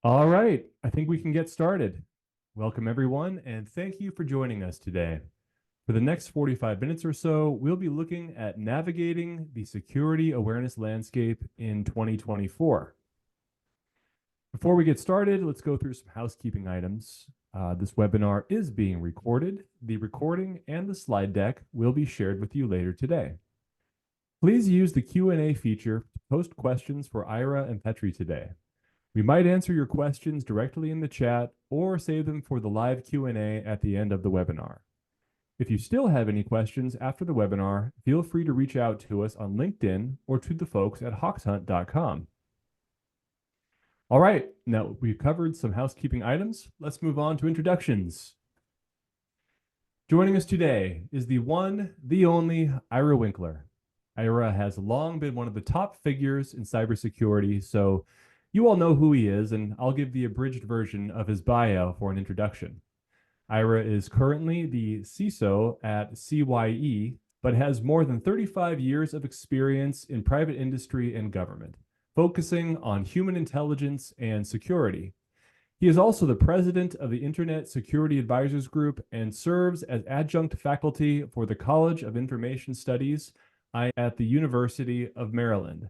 All right, I think we can get started. Welcome, everyone, and thank you for joining us today. For the next 45 minutes or so, we'll be looking at navigating the security awareness landscape in 2024. Before we get started, let's go through some housekeeping items. This webinar is being recorded. The recording and the slide deck will be shared with you later today. Please use the Q&A feature to post questions for Ira and Petri today. We might answer your questions directly in the chat or save them for the live Q&A at the end of the webinar. If you still have any questions after the webinar, feel free to reach out to us on LinkedIn or to the folks at hawkshunt.com. All right, now we've covered some housekeeping items. Let's move on to introductions. Joining us today is the one, the only Ira Winkler. Ira has long been one of the top figures in cybersecurity, so you all know who he is, and I'll give the abridged version of his bio for an introduction. Ira is currently the CISO at CYE, but has more than 35 years of experience in private industry and government, focusing on human intelligence and security. He is also the president of the Internet Security Advisors Group and serves as adjunct faculty for the College of Information Studies at the University of Maryland.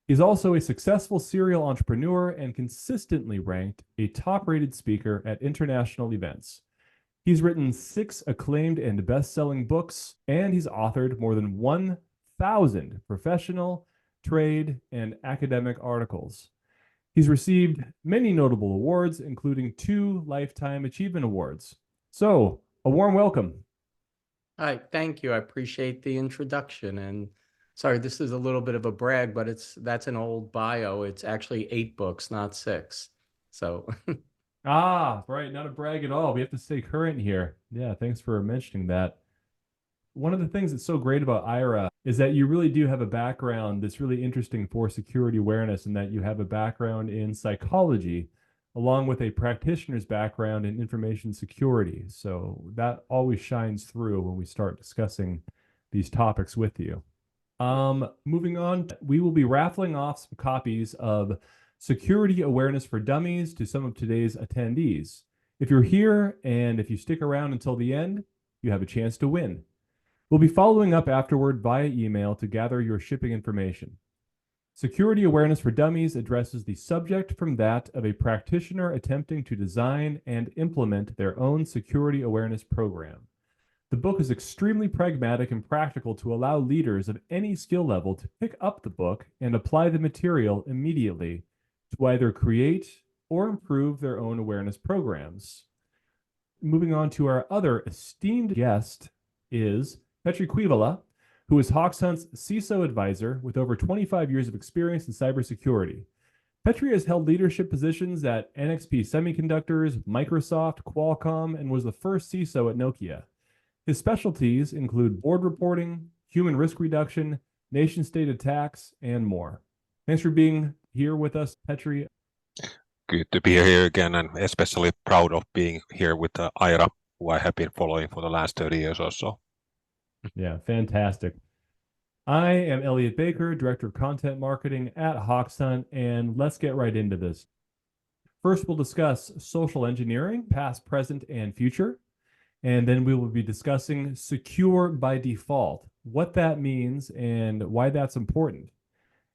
He's also a successful serial entrepreneur and consistently ranked a top-rated speaker at international events. He's written 6 acclaimed and best-selling books, and he's authored more than 1,000 professional, trade, and academic articles. He's received many notable awards, including 2 Lifetime Achievement Awards. So, a warm welcome. Hi, thank you. I appreciate the introduction. And sorry, this is a little bit of a brag, but that's an old bio. It's actually 8 books, not 6. So Right, not a brag at all. We have to stay current here. Yeah, thanks for mentioning that. One of the things that's so great about Ira is that you really do have a background that's really interesting for security awareness, and that you have a background in psychology, along with a practitioner's background in information security. So that always shines through when we start discussing these topics with you. Moving on, we will be raffling off some copies of Security Awareness for Dummies to some of today's attendees. If you're here and if you stick around until the end, you have a chance to win. We'll be following up afterward via email to gather your shipping information. Security Awareness for Dummies addresses the subject from that of a practitioner attempting to design and implement their own security awareness program. The book is extremely pragmatic and practical to allow leaders of any skill level to pick up the book and apply the material immediately to either create or improve their own awareness programs. Moving on to our other esteemed guest is Petri Kuivala, who is HawksHunt's CISO advisor with over 25 years of experience in cybersecurity. Petri has held leadership positions at NXP Semiconductors, Microsoft, Qualcomm, and was the first CISO at Nokia. His specialties include board reporting, human risk reduction, nation-state attacks, and more. Thanks for being here with us, Petri. Good to be here again, and especially proud of being here with Ira, who I have been following for the last 30 years or so. Yeah, fantastic. I am Elliot Baker, Director of Content Marketing at HawksHunt, and let's get right into this. First, we'll discuss social engineering, past, present, and future. And then we will be discussing secure by default, what that means and why that's important.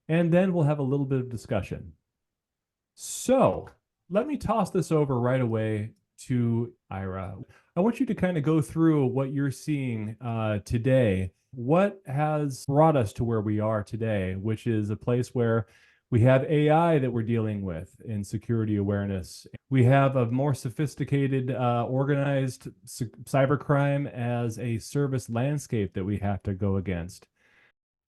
And then we'll have a little bit of discussion. So let me toss this over right away to Ira. I want you to kind of go through what you're seeing today. What has brought us to where we are today, which is a place where we have AI that we're dealing with in security awareness. We have a more sophisticated, organized cybercrime as a service landscape that we have to go against.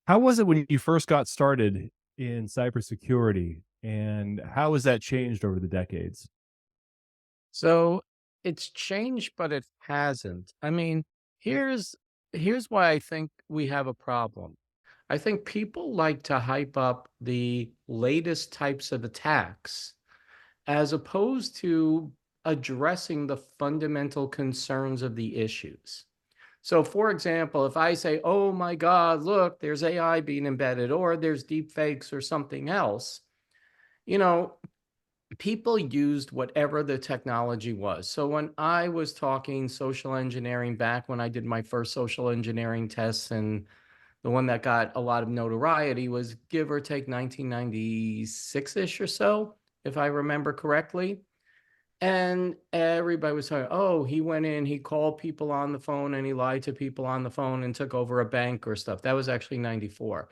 How was it when you first got started in cybersecurity, and how has that changed over the decades? so it's changed, but it hasn't. I mean, here's why I think we have a problem. I think people like to hype up the latest types of attacks as opposed to addressing the fundamental concerns of the issues. So, for example, if I say, oh my God, look, there's AI being embedded, or there's deep fakes or something else, you know, people used whatever the technology was. So when I was talking social engineering back when I did my first social engineering tests, and the one that got a lot of notoriety was give or take 1996-ish or so, if I remember correctly. And everybody was saying, oh, he went in, he called people on the phone and he lied to people on the phone and took over a bank or stuff. That was actually 94.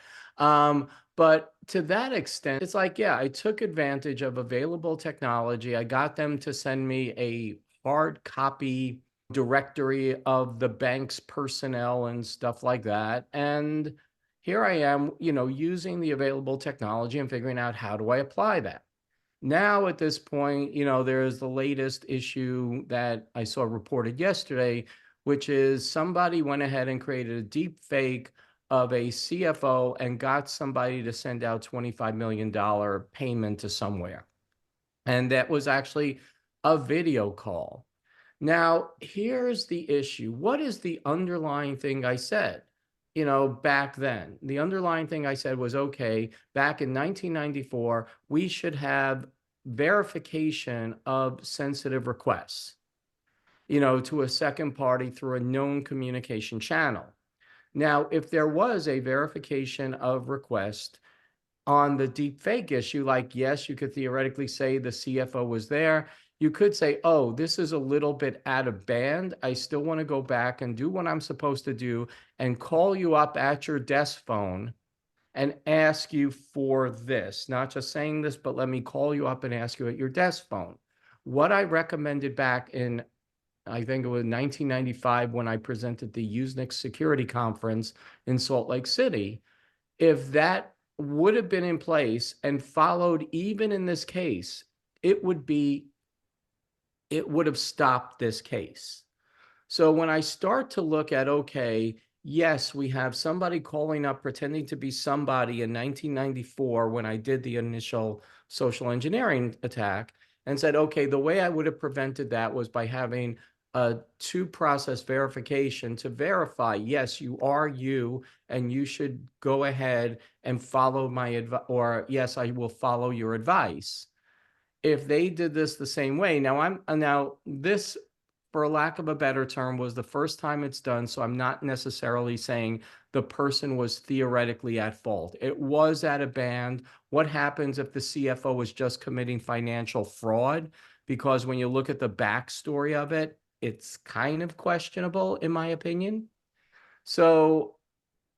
But to that extent, it's like, yeah, I took advantage of available technology. I got them to send me a hard copy directory of the bank's personnel and stuff like that. And here I am, using the available technology and figuring out how do I apply that. Now, at this point, there's the latest issue that I saw reported yesterday, which is somebody went ahead and created a deep fake of a CFO and got somebody to send out $25 million payment to somewhere. And that was actually a video call. Now, here's the issue. What is the underlying thing I said? Back then, the underlying thing I said was, okay, back in 1994, we should have verification of sensitive requests, to a second party through a known communication channel. Now, if there was a verification of request on the deep fake issue, like, yes, you could theoretically say the CFO was there. You could say, oh, this is a little bit out of band. I still want to go back and do what I'm supposed to do and call you up at your desk phone and ask you for this. Not just saying this, but let me call you up and ask you at your desk phone. What I recommended back in, I think it was 1995 when I presented the Usenix Security Conference in Salt Lake City, if that would have been in place and followed even in this case, it would have stopped this case. So when I start to look at, okay, yes, we have somebody calling up pretending to be somebody in 1994 when I did the initial social engineering attack, and said, okay, the way I would have prevented that was by having a two-process verification to verify, yes, you are you, and you should go ahead and follow my advice, or yes, I will follow your advice. If they did this the same way, now this, for lack of a better term, was the first time it's done, so I'm not necessarily saying the person was theoretically at fault. It was at a band. What happens if the CFO was just committing financial fraud? Because when you look at the backstory of it, it's kind of questionable, in my opinion. So,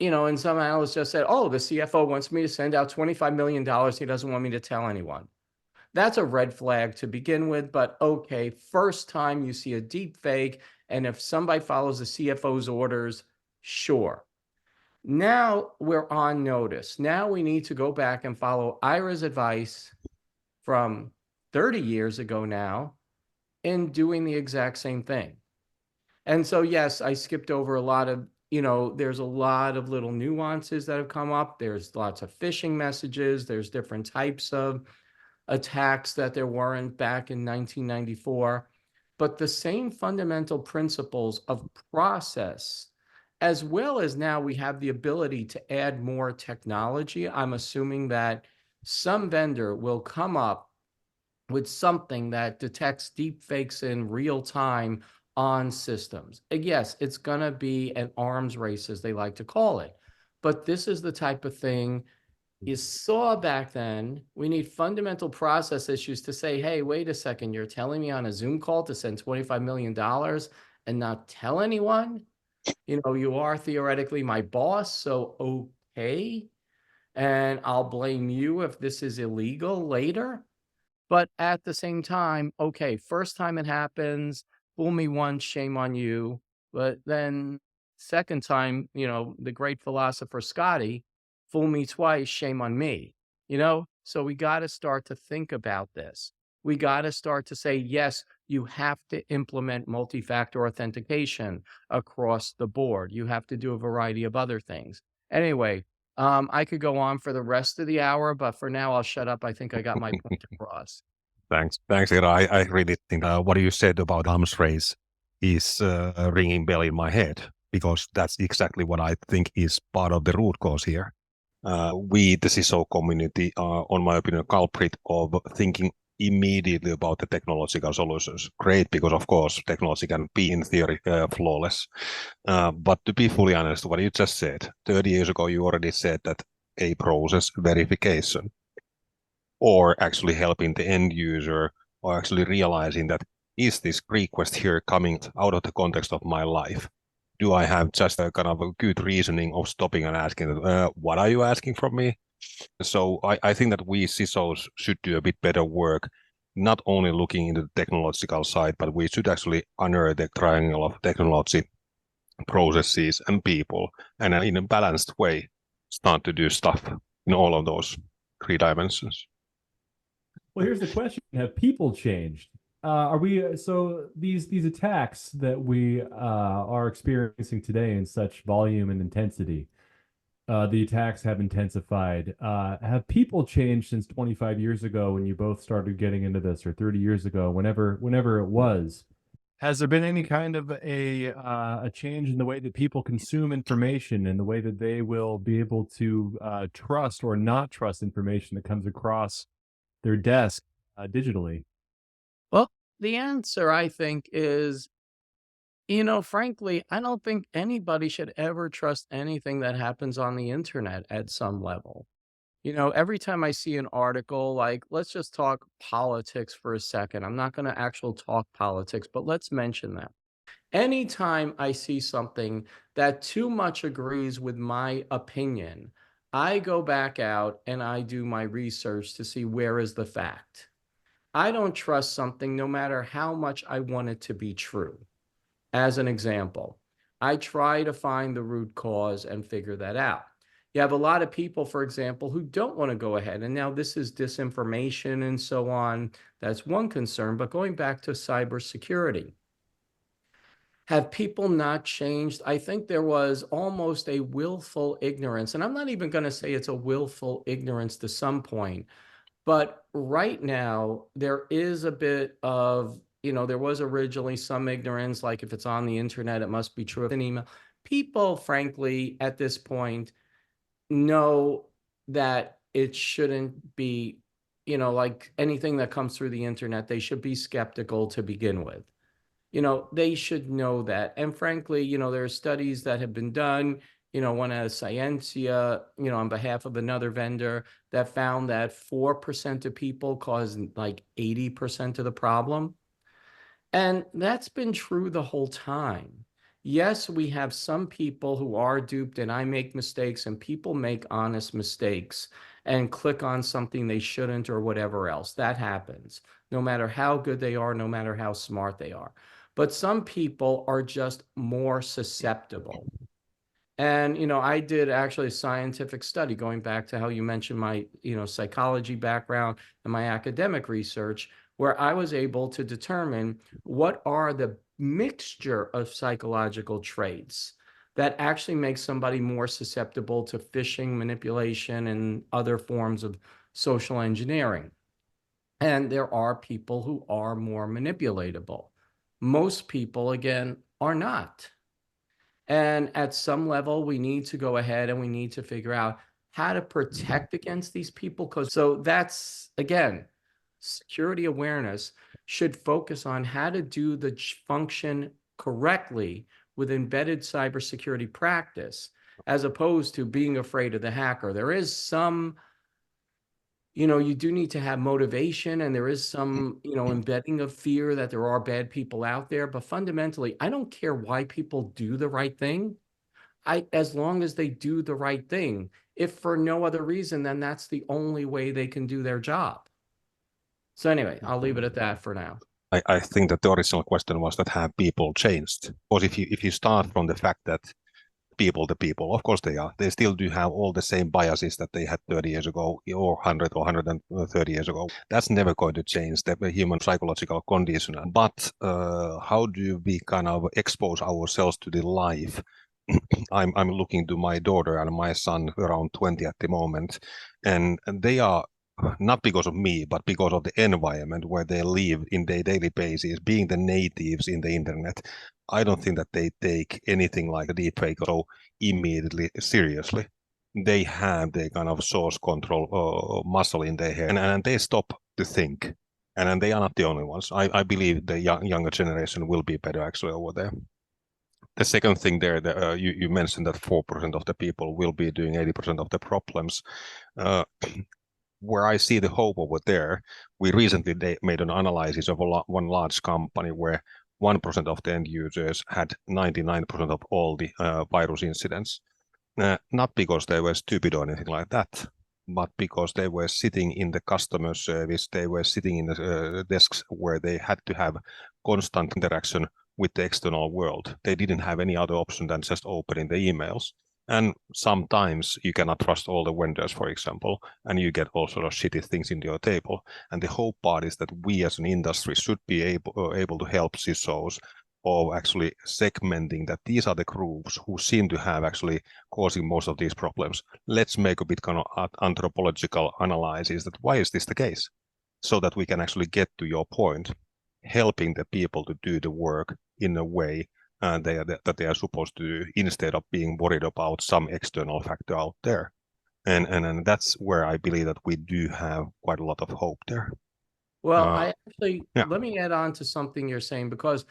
and some analysts just said, oh, the CFO wants me to send out $25 million. He doesn't want me to tell anyone. That's a red flag to begin with, but okay, first time you see a deep fake, and if somebody follows the CFO's orders, sure. Now we're on notice. Now we need to go back and follow Ira's advice from 30 years ago now in doing the exact same thing. And so, yes, I skipped over a lot of, there's a lot of little nuances that have come up. There's lots of phishing messages. There's different types of attacks that there weren't back in 1994, but the same fundamental principles of process, as well as now we have the ability to add more technology. I'm assuming that some vendor will come up with something that detects deep fakes in real time on systems. And yes, it's going to be an arms race, as they like to call it, but this is the type of thing you saw back then. We need fundamental process issues to say, hey, wait a second, you're telling me on a Zoom call to send $25 million and not tell anyone? You are theoretically my boss, so okay. And I'll blame you if this is illegal later. But at the same time, okay, first time it happens, fool me once, shame on you. But then second time, the great philosopher Scotty, fool me twice, shame on me. So we got to start to think about this. We got to start to say, yes, you have to implement multi-factor authentication across the board. You have to do a variety of other things. Anyway, I could go on for the rest of the hour, but for now I'll shut up. I think I got my point across. Thanks, Ira. I really think what you said about arms race is ringing bell in my head, because that's exactly what I think is part of the root cause here. We, the CISO community, are, on my opinion, culprit of thinking immediately about the technological solutions. Great, because of course technology can be in theory flawless. But to be fully honest, what you just said, 30 years ago, you already said that a process verification, or actually helping the end user, or actually realizing that, is this request here coming out of the context of my life? Do I have just a kind of a good reasoning of stopping and asking, what are you asking from me? So I think that we CISOs should do a bit better work, not only looking into the technological side, but we should actually unearth the triangle of technology, processes, and people, and in a balanced way, start to do stuff in all of those 3 dimensions. Well, here's the question: have people changed? Are we so these attacks that we are experiencing today in such volume and intensity? The attacks have intensified. Have people changed since 25 years ago when you both started getting into this, or 30 years ago, whenever it was? Has there been any kind of a change in the way that people consume information and the way that they will be able to trust or not trust information that comes across their desk digitally? Well, the answer, I think, is, frankly, I don't think anybody should ever trust anything that happens on the internet at some level. Every time I see an article, like, let's just talk politics for a second. I'm not going to actually talk politics, but let's mention that. Anytime I see something that too much agrees with my opinion, I go back out and I do my research to see where is the fact. I don't trust something no matter how much I want it to be true. As an example, I try to find the root cause and figure that out. You have a lot of people, for example, who don't want to go ahead. And now this is disinformation and so on. That's one concern. But going back to cybersecurity, have people not changed? I think there was almost a willful ignorance. And I'm not even going to say it's a willful ignorance to some point. But right now, there is a bit of, there was originally some ignorance, like if it's on the internet, it must be true. An email. People, frankly, at this point, know that it shouldn't be, like anything that comes through the internet, they should be skeptical to begin with. They should know that. And frankly, there are studies that have been done, one at Scientia, on behalf of another vendor, that found that 4% of people cause like 80% of the problem. And that's been true the whole time. Yes, we have some people who are duped, and I make mistakes, and people make honest mistakes and click on something they shouldn't or whatever else. That happens, no matter how good they are, no matter how smart they are. But some people are just more susceptible. And, I did actually a scientific study going back to how you mentioned my, psychology background and my academic research, where I was able to determine what are the mixture of psychological traits that actually make somebody more susceptible to phishing, manipulation, and other forms of social engineering. And there are people who are more manipulatable. Most people, again, are not. And at some level, we need to go ahead and we need to figure out how to protect against these people. So that's, again, security awareness should focus on how to do the function correctly with embedded cybersecurity practice, as opposed to being afraid of the hacker. There is some, you do need to have motivation, and there is some, embedding of fear that there are bad people out there. But fundamentally, I don't care why people do the right thing. As long as they do the right thing, if for no other reason, then that's the only way they can do their job. So anyway, I'll leave it at that for now. I think that the original question was that have people changed? Because if you start from the fact that the people, of course they are. They still do have all the same biases that they had 30 years ago, or 100 or 130 years ago. That's never going to change the human psychological condition. But how do we kind of expose ourselves to the life? I'm looking to my daughter and my son, around 20 at the moment, and they are, not because of me, but because of the environment where they live in their daily basis, being the natives in the internet. I don't think that they take anything like a deepfake so immediately seriously. They have the kind of source control muscle in their head, and they stop to think. And they are not the only ones. I believe the younger generation will be better actually over there. The second thing there, you mentioned that 4% of the people will be doing 80% of the problems. Where I see the hope over there, we recently made an analysis of one large company where 1% of the end users had 99% of all the virus incidents. Not because they were stupid or anything like that, but because they were sitting in the customer service, they were sitting in the desks where they had to have constant interaction with the external world. They didn't have any other option than just opening the emails. And sometimes you cannot trust all the vendors, for example, and you get all sort of shitty things into your table. And the whole part is that we as an industry should be able to help CISOs of actually segmenting that these are the groups who seem to have actually causing most of these problems. Let's make a bit kind of anthropological analysis that why is this the case? So that we can actually get to your point, helping the people to do the work in a way that they are supposed to do instead of being worried about some external factor out there. And that's where I believe that we do have quite a lot of hope there. Well, I actually, yeah. let me add on to something you're saying, because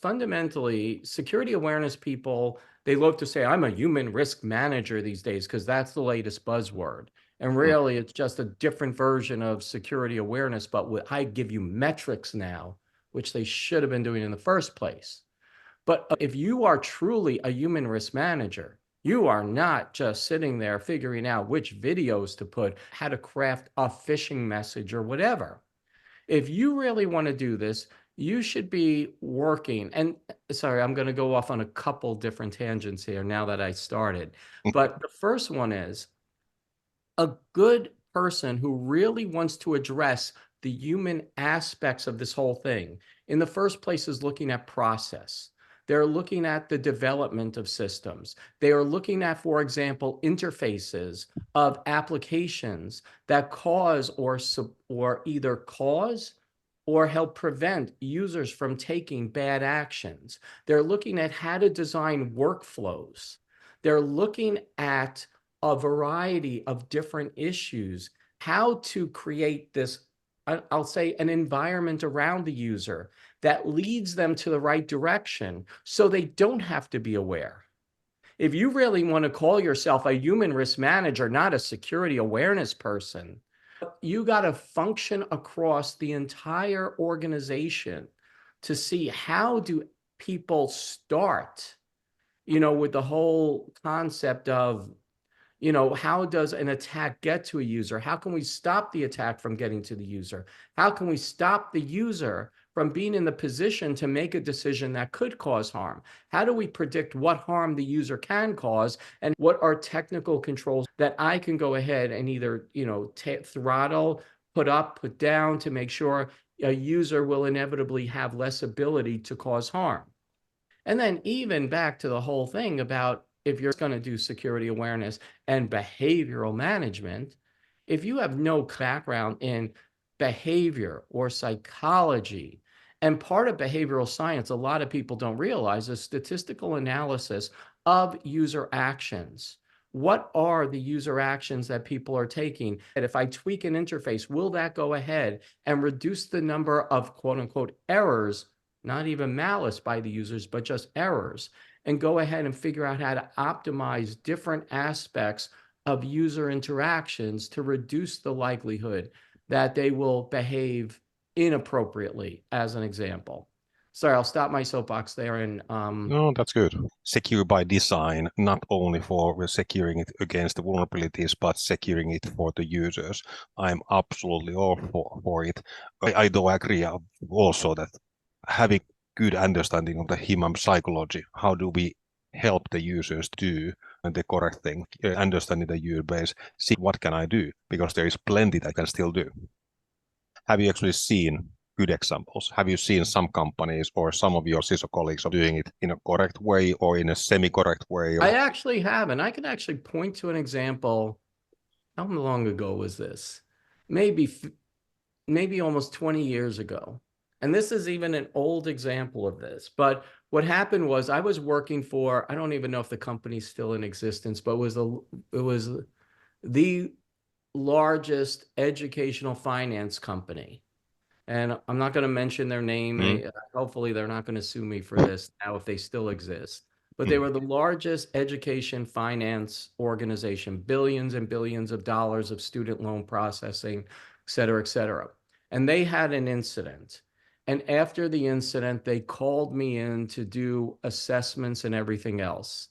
fundamentally, security awareness people, they look to say, I'm a human risk manager these days, because that's the latest buzzword. And really, it's just a different version of security awareness, but I give you metrics now, which they should have been doing in the first place. But if you are truly a human risk manager, you are not just sitting there figuring out which videos to put, how to craft a phishing message or whatever. If you really want to do this, you should be working. And sorry, I'm going to go off on a couple different tangents here now that I started. But the first one is a good person who really wants to address the human aspects of this whole thing. In the first place is looking at process. They're looking at the development of systems. They are looking at, for example, interfaces of applications that cause or either cause or help prevent users from taking bad actions. They're looking at how to design workflows. They're looking at a variety of different issues, how to create this, I'll say, an environment around the user that leads them to the right direction so they don't have to be aware. If you really want to call yourself a human risk manager, not a security awareness person, you got to function across the entire organization to see how do people start, with the whole concept of, how does an attack get to a user? How can we stop the attack from getting to the user? How can we stop the user from being in the position to make a decision that could cause harm? How do we predict what harm the user can cause? And what are technical controls that I can go ahead and either, throttle, put up, put down to make sure a user will inevitably have less ability to cause harm? And then even back to the whole thing about if you're going to do security awareness and behavioral management, if you have no background in behavior or psychology, and part of behavioral science, a lot of people don't realize, is statistical analysis of user actions. What are the user actions that people are taking? And if I tweak an interface, will that go ahead and reduce the number of quote unquote errors, not even malice by the users, but just errors, and go ahead and figure out how to optimize different aspects of user interactions to reduce the likelihood that they will behave inappropriately, as an example. Sorry, I'll stop my soapbox there. And No, that's good. Secure by design, not only for securing it against the vulnerabilities, but securing it for the users. I'm absolutely all for it. I do agree also that having good understanding of the human psychology, how do we help the users do the correct thing, understanding the user base, see what can I do, because there is plenty that I can still do. Have you actually seen good examples? Have you seen some companies or some of your CISO colleagues are doing it in a correct way or in a semi-correct way? I actually have, and I can actually point to an example. How long ago was this? Maybe almost 20 years ago. And this is even an old example of this. But what happened was I was working for, I don't even know if the company's still in existence, but it was the largest educational finance company. And I'm not going to mention their name. Hopefully, they're not going to sue me for this now if they still exist. But they were the largest education finance organization, billions and billions of dollars of student loan processing, et cetera, et cetera. And they had an incident. And after the incident, they called me in to do assessments and everything else.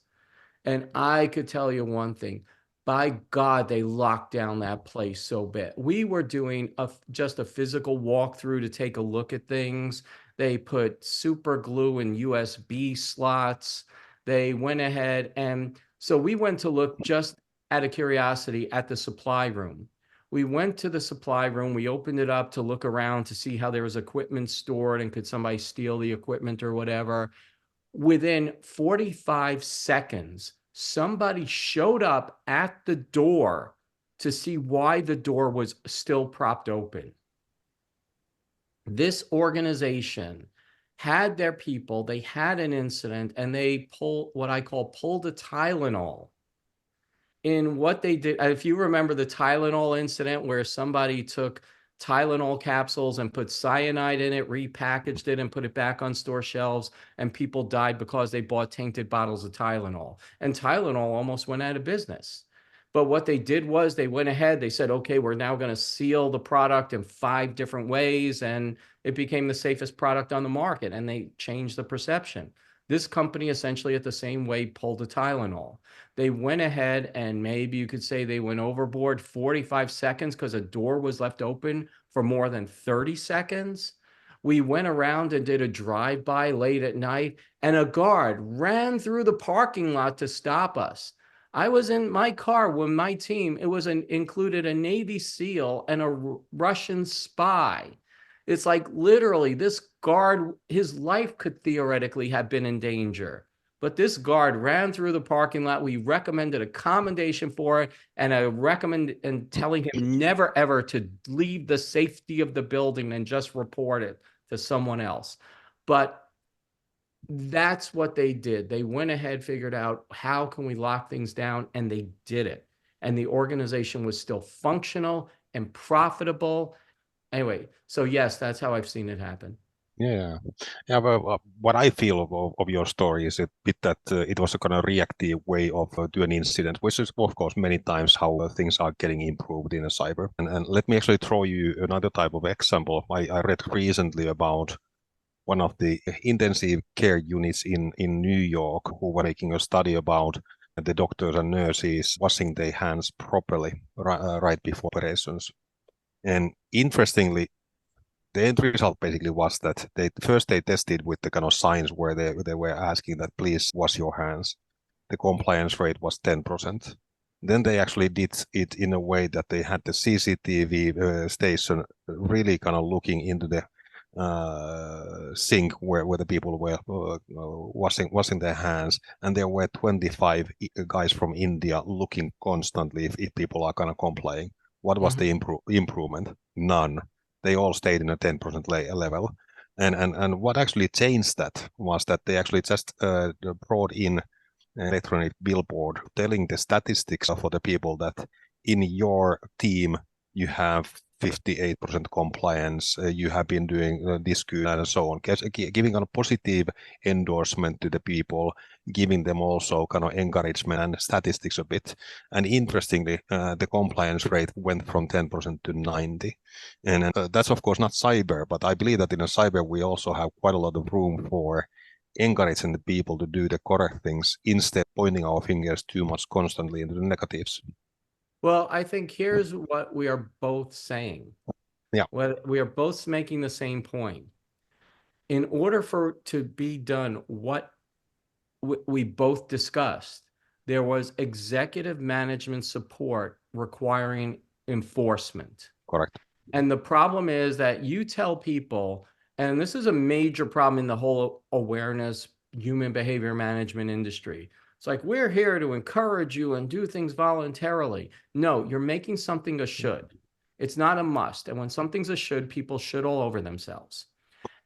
And I could tell you one thing. By God, they locked down that place so bad. We were doing just a physical walkthrough to take a look at things. They put super glue in USB slots. They went ahead, and so we went to look just out of curiosity at the supply room. We went to the supply room. We opened it up to look around to see how there was equipment stored and could somebody steal the equipment or whatever. Within 45 seconds, somebody showed up at the door to see why the door was still propped open. This organization had their people, they had an incident, and they pulled what I call pulled a Tylenol. In what they did, if you remember the Tylenol incident where somebody took Tylenol capsules and put cyanide in it, repackaged it, and put it back on store shelves, and people died because they bought tainted bottles of Tylenol. And Tylenol almost went out of business. But what they did was they went ahead, they said, okay, we're now going to seal the product in 5 different ways, and it became the safest product on the market, and they changed the perception. This company essentially at the same way pulled a Tylenol. They went ahead and maybe you could say they went overboard 45 seconds because a door was left open for more than 30 seconds. We went around and did a drive-by late at night, and a guard ran through the parking lot to stop us. I was in my car when my team, it was included a Navy SEAL and a Russian spy. It's like literally this guard, his life could theoretically have been in danger. But this guard ran through the parking lot. We recommended a commendation for it, and I recommend and telling him never ever to leave the safety of the building and just report it to someone else. But that's what they did. They went ahead, figured out how can we lock things down, and they did it. And the organization was still functional and profitable. Anyway, so yes, that's how I've seen it happen. Yeah, yeah. But what I feel of your story is a bit that it was a kind of reactive way of do an incident, which is of course many times how things are getting improved in a cyber. And let me actually throw you another type of example. I read recently about one of the intensive care units in New York who were making a study about the doctors and nurses washing their hands properly right before operations. And interestingly, the end result basically was that they tested with the kind of signs where they were asking that please wash your hands. The compliance rate was 10%. Then they actually did it in a way that they had the CCTV station really kind of looking into the sink where the people were washing their hands, and there were 25 guys from India looking constantly if people are kind of complying. What was the improvement? None. They all stayed in a 10% level. And what actually changed that was that they actually just brought in an electronic billboard telling the statistics for the people that in your team you have 58% compliance, you have been doing this good and so on, giving a positive endorsement to the people, giving them also kind of encouragement and statistics a bit. And interestingly, the compliance rate went from 10% to 90%. And that's of course not cyber, but I believe that in a cyber we also have quite a lot of room for encouraging the people to do the correct things instead of pointing our fingers too much constantly into the negatives. Well, I think here's what we are both saying. Yeah. Well, we are both making the same point. In order for to be done what we both discussed, there was executive management support requiring enforcement. Correct. And the problem is that you tell people, and this is a major problem in the whole awareness, human behavior management industry. It's like, we're here to encourage you and do things voluntarily. No, you're making something a should. It's not a must. And when something's a should, people should all over themselves.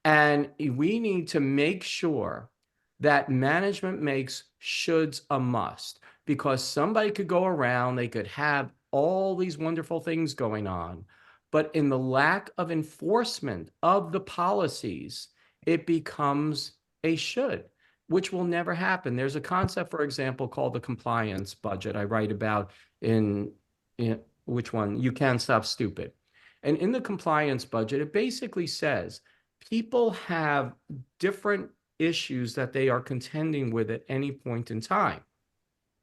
And we need to make sure that management makes shoulds a must, because somebody could go around, they could have all these wonderful things going on, But in the lack of enforcement of the policies, it becomes a should, which will never happen. There's a concept, for example, called the compliance budget I write about in which one? You Can't Stop Stupid. And in the compliance budget, it basically says people have different issues that they are contending with at any point in time.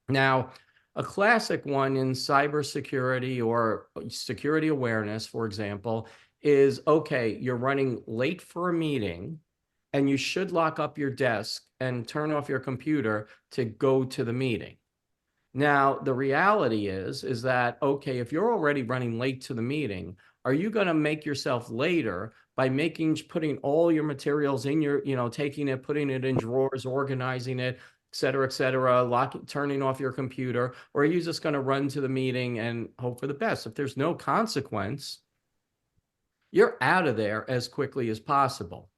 Now, a classic one in cybersecurity or security awareness, for example, is okay, you're running late for a meeting and you should lock up your desk and turn off your computer to go to the meeting. Now, the reality is that, okay, if you're already running late to the meeting, are you going to make yourself later by putting all your materials in your, taking it, putting it in drawers, organizing it, et cetera, turning off your computer, or are you just going to run to the meeting and hope for the best? If there's no consequence, you're out of there as quickly as possible.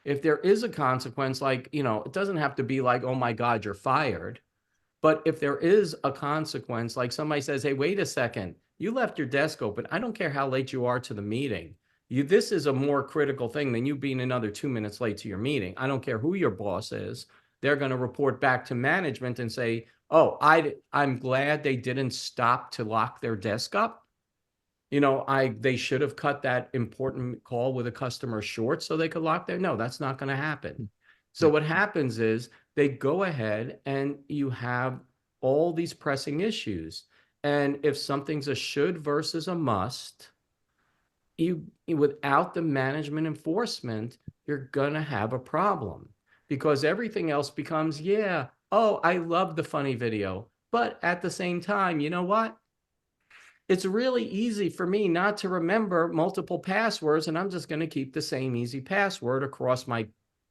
If there is a consequence, like, it doesn't have to be like, oh my God, you're fired. But if there is a consequence, like somebody says, hey, wait a second, you left your desk open. I don't care how late you are to the meeting. This is a more critical thing than you being another 2 minutes late to your meeting. I don't care who your boss is. They're going to report back to management and say, oh, I'm glad they didn't stop to lock their desk up. They should have cut that important call with a customer short so they could lock their. No, that's not going to happen. So what happens is they go ahead and you have all these pressing issues. And if something's a should versus a must, without the management enforcement, you're going to have a problem because everything else becomes, yeah, oh, I love the funny video. But at the same time, you know what? It's really easy for me not to remember multiple passwords, and I'm just going to keep the same easy password across my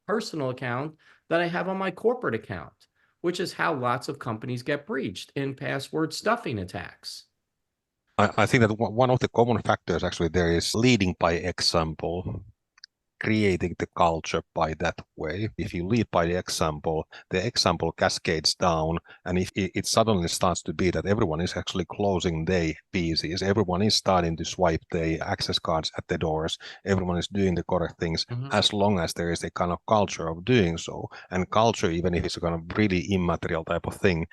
personal account that I have on my corporate account, which is how lots of companies get breached in password stuffing attacks. I think that one of the common factors actually there is leading by example, creating the culture by that way. If you lead by the example cascades down, and if it suddenly starts to be that everyone is actually closing their PCs, everyone is starting to swipe their access cards at the doors, everyone is doing the correct things, as long as there is a kind of culture of doing so. And culture, even if it's a kind of really immaterial type of thing,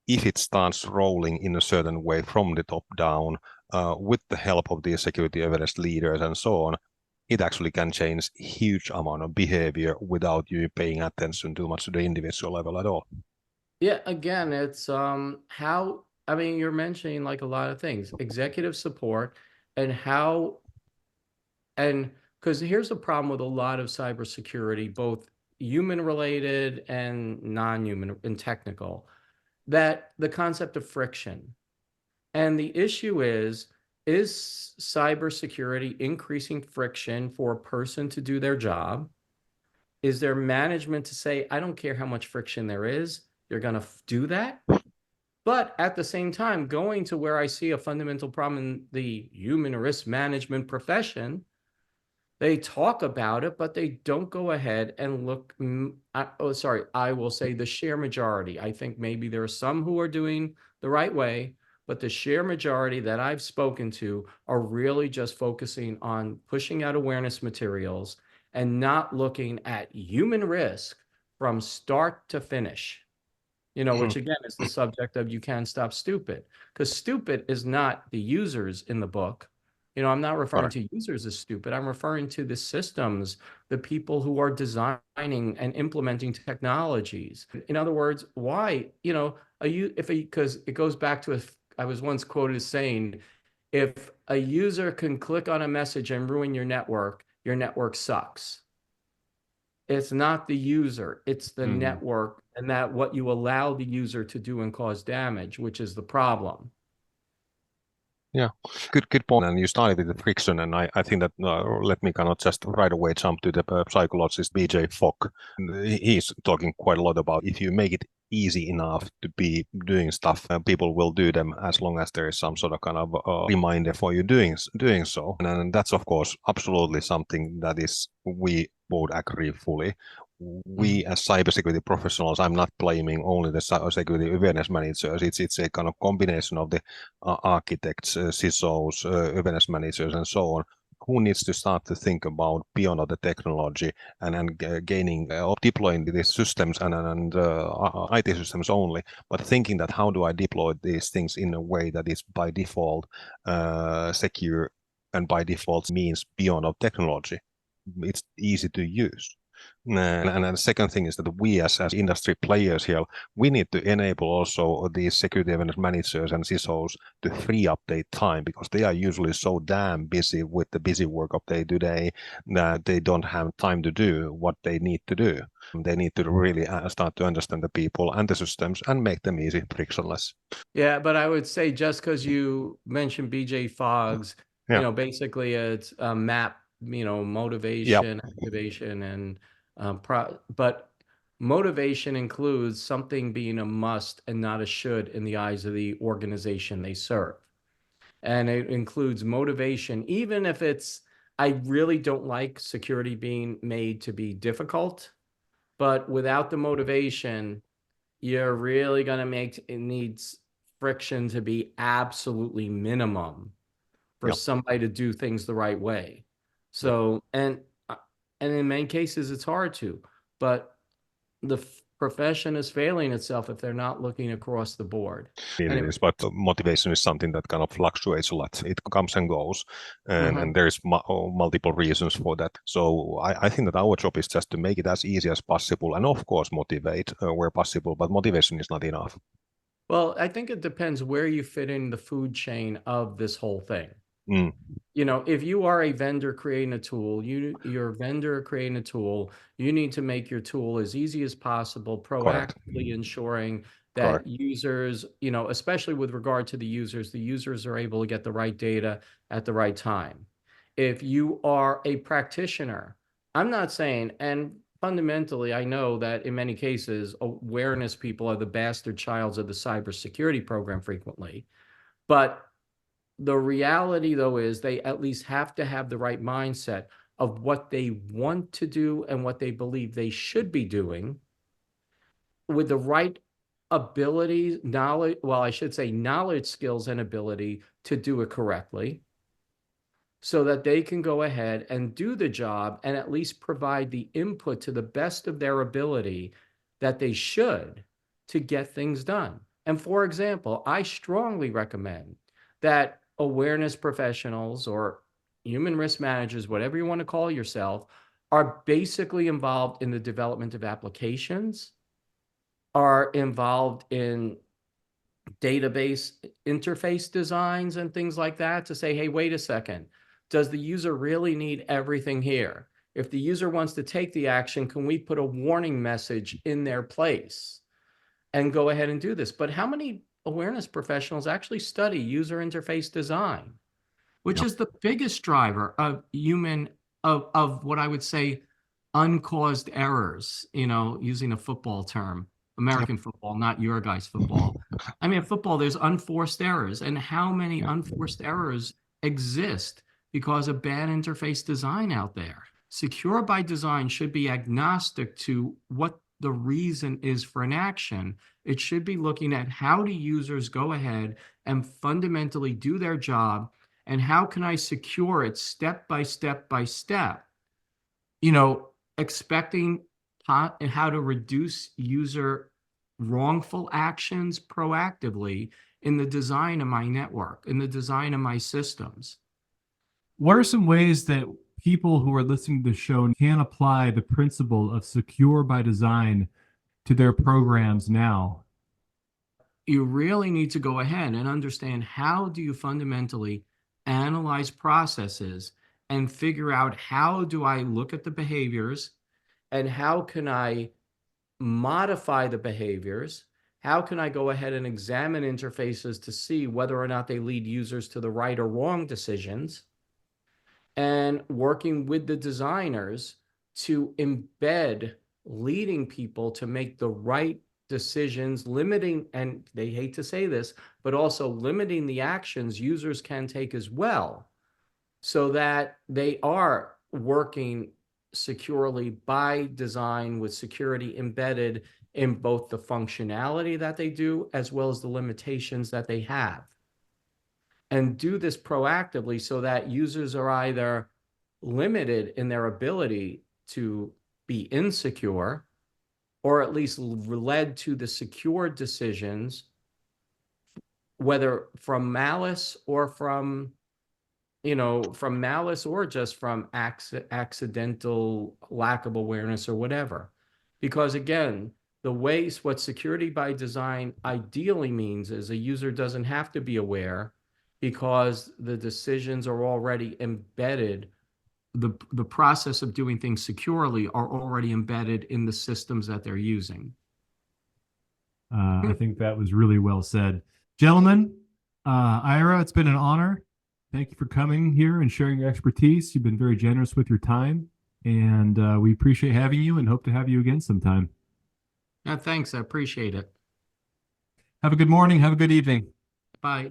if it starts rolling in a certain way from the top down, with the help of the security awareness leaders and so on, it actually can change a huge amount of behavior without you paying attention too much to the individual level at all. Yeah, again, it's you're mentioning like a lot of things, executive support and because here's the problem with a lot of cybersecurity, both human related and non-human and technical, that the concept of friction. And the issue is cybersecurity increasing friction for a person to do their job? Is there management to say, I don't care how much friction there is, you're going to do that? But at the same time, going to where I see a fundamental problem in the human risk management profession, they talk about it, but they don't go ahead and look. I will say the sheer majority. I think maybe there are some who are doing the right way, but the sheer majority that I've spoken to are really just focusing on pushing out awareness materials and not looking at human risk from start to finish. Which again is the subject of You Can't Stop Stupid, because stupid is not the users in the book. I'm not referring to users as stupid. I'm referring to the systems, the people who are designing and implementing technologies. In other words, why, because it goes back to I was once quoted as saying, if a user can click on a message and ruin your network sucks. It's not the user, it's the network, and that what you allow the user to do and cause damage, which is the problem. Yeah, good point. And you started with the friction, and I think that let me kind of just right away jump to the psychologist BJ Fogg. He's talking quite a lot about if you make it easy enough to be doing stuff, people will do them as long as there is some sort of kind of reminder for you doing so. And that's of course absolutely something that is we both agree fully. we as cybersecurity professionals, I'm not blaming only the cybersecurity awareness managers. It's a kind of combination of the architects, CISOs, awareness managers, and so on, who needs to start to think about beyond the technology and gaining or deploying these systems and IT systems only, but thinking that how do I deploy these things in a way that is by default secure and by default means beyond of technology. It's easy to use. And the second thing is that we as industry players here, we need to enable also these security awareness managers and CISOs to free up their time, because they are usually so damn busy with the busy work of their day that they don't have time to do what they need to do. They need to really start to understand the people and the systems and make them easy, frictionless. Yeah, but I would say just because you mentioned BJ Fogg's, Yeah. basically it's a map, motivation, activation, and but motivation includes something being a must and not a should in the eyes of the organization they serve. And it includes motivation, even if I really don't like security being made to be difficult, but without the motivation, you're really going to make it needs friction to be absolutely minimum for somebody to do things the right way. So, and in many cases it's hard to, but the profession is failing itself if they're not looking across the board. It is, but motivation is something that kind of fluctuates a lot. It comes and goes, and there's multiple reasons for that. So I think that our job is just to make it as easy as possible, and of course motivate where possible, but motivation is not enough. Well, I think it depends where you fit in the food chain of this whole thing. Mm. If you are a vendor creating a tool, you're a vendor creating a tool, you need to make your tool as easy as possible, Correct. proactively ensuring that Correct. users, especially with regard to the users are able to get the right data at the right time. If you are a practitioner, I'm not saying, and fundamentally, I know that in many cases, awareness people are the bastard childs of the cybersecurity program frequently, but the reality, though, is they at least have to have the right mindset of what they want to do and what they believe they should be doing with the right ability, knowledge, well, I should say knowledge, skills, and ability to do it correctly so that they can go ahead and do the job and at least provide the input to the best of their ability that they should to get things done. And for example, I strongly recommend that awareness professionals or human risk managers, whatever you want to call yourself, are basically involved in the development of applications, are involved in database interface designs and things like that to say, hey, wait a second, does the user really need everything here? If the user wants to take the action, can we put a warning message in their place and go ahead and do this? But how many awareness professionals actually study user interface design, which is the biggest driver of of what I would say uncaused errors, using a football term, American football, not your guys' football. I mean, football, there's unforced errors. And how many unforced errors exist because of bad interface design out there? Secure by design should be agnostic to what the reason is for an action. It should be looking at how do users go ahead and fundamentally do their job, and how can I secure it step by step by step? Expecting how to reduce user wrongful actions proactively in the design of my network, in the design of my systems. What are some ways that people who are listening to the show can apply the principle of secure by design to their programs now? You really need to go ahead and understand how do you fundamentally analyze processes and figure out how do I look at the behaviors and how can I modify the behaviors? How can I go ahead and examine interfaces to see whether or not they lead users to the right or wrong decisions? And working with the designers to embed leading people to make the right decisions, limiting, and they hate to say this, but also limiting the actions users can take as well, so that they are working securely by design with security embedded in both the functionality that they do as well as the limitations that they have. And do this proactively so that users are either limited in their ability to be insecure or at least led to the secure decisions, whether from malice or from malice or just from accidental lack of awareness or whatever. Because again, what security by design ideally means is a user doesn't have to be aware because the decisions are already embedded. The process of doing things securely are already embedded in the systems that they're using. I think that was really well said. Gentlemen, Ira, it's been an honor. Thank you for coming here and sharing your expertise. You've been very generous with your time, and we appreciate having you and hope to have you again sometime. Yeah, thanks. I appreciate it. Have a good morning. Have a good evening. Bye.